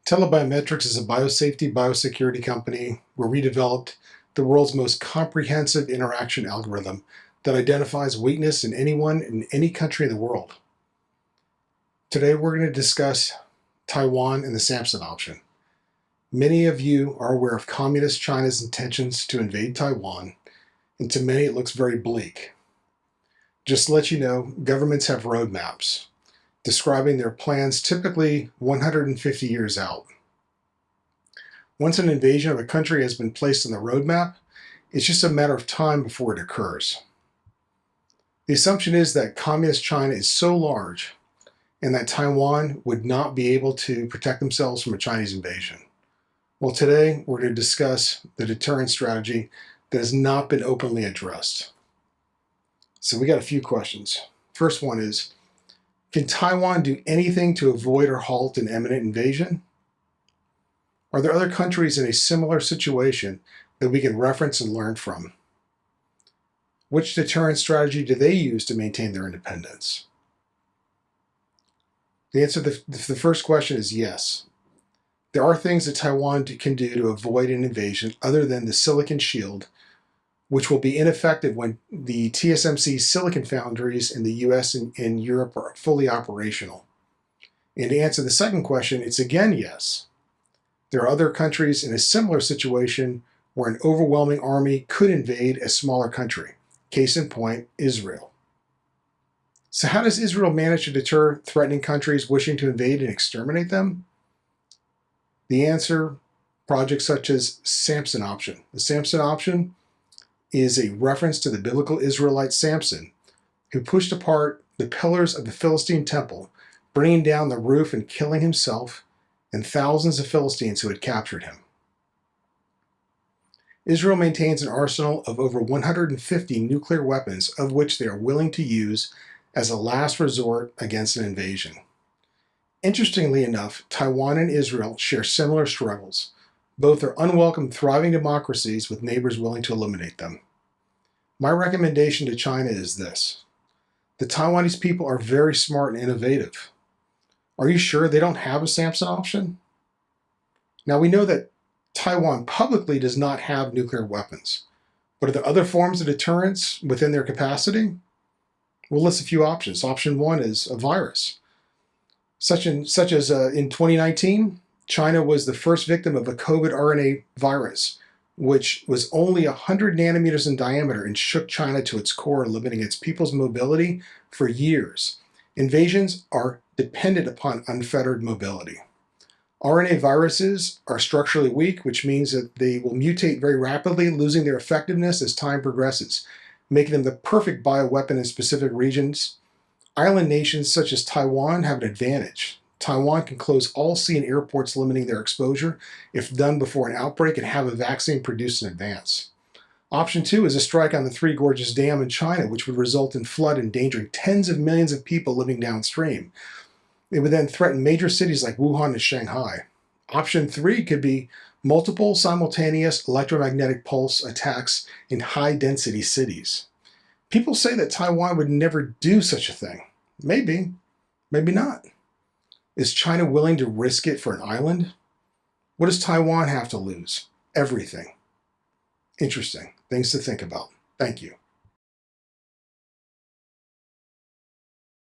Telebiometrics is a biosecurity company where we developed the world's most comprehensive interaction algorithm that identifies weakness in anyone in any country in the world. Today we're going to discuss Taiwan and the Samson option. Many of you are aware of Communist China's intentions to invade Taiwan, and to many it looks very bleak. Just to let you know, governments have roadmaps describing their plans typically 150 years out. Once an invasion of a country has been placed on the roadmap, it's just a matter of time before it occurs. The assumption is that Communist China is so large and that Taiwan would not be able to protect themselves from a Chinese invasion. Well, today we're going to discuss the deterrence strategy that has not been openly addressed. So we got a few questions. First one is, can Taiwan do anything to avoid or halt an imminent invasion? Are there other countries in a similar situation that we can reference and learn from? Which deterrence strategy do they use to maintain their independence? The answer to the first question is yes. There are things that Taiwan can do to avoid an invasion other than the silicon shield, which will be ineffective when the TSMC silicon foundries in the US and Europe are fully operational. And to answer the second question, it's again yes. There are other countries in a similar situation where an overwhelming army could invade a smaller country. Case in point, Israel. So how does Israel manage to deter threatening countries wishing to invade and exterminate them? The answer, projects such as Samson option. The Samson option is a reference to the biblical Israelite Samson, who pushed apart the pillars of the Philistine temple, bringing down the roof and killing himself and thousands of Philistines who had captured him. Israel maintains an arsenal of over 150 nuclear weapons, of which they are willing to use as a last resort against an invasion. Interestingly enough, Taiwan and Israel share similar struggles. Both are unwelcome, thriving democracies with neighbors willing to eliminate them. My recommendation to China is this. The Taiwanese people are very smart and innovative. Are you sure they don't have a Samson option? Now we know that Taiwan publicly does not have nuclear weapons, but are there other forms of deterrence within their capacity? We'll list a few options. Option one is a virus. Such as in 2019, China was the first victim of a COVID RNA virus, which was only 100 nanometers in diameter and shook China to its core, limiting its people's mobility for years. Invasions are dependent upon unfettered mobility. RNA viruses are structurally weak, which means that they will mutate very rapidly, losing their effectiveness as time progresses, making them the perfect bioweapon in specific regions. Island nations such as Taiwan have an advantage. Taiwan can close all sea and airports, limiting their exposure if done before an outbreak, and have a vaccine produced in advance. Option two is a strike on the Three Gorges Dam in China, which would result in flood, endangering tens of millions of people living downstream. It would then threaten major cities like Wuhan and Shanghai. Option three could be multiple simultaneous electromagnetic pulse attacks in high-density cities. People say that Taiwan would never do such a thing. Maybe, maybe not. Is China willing to risk it for an island? What does Taiwan have to lose? Everything. Interesting. Things to think about. Thank you.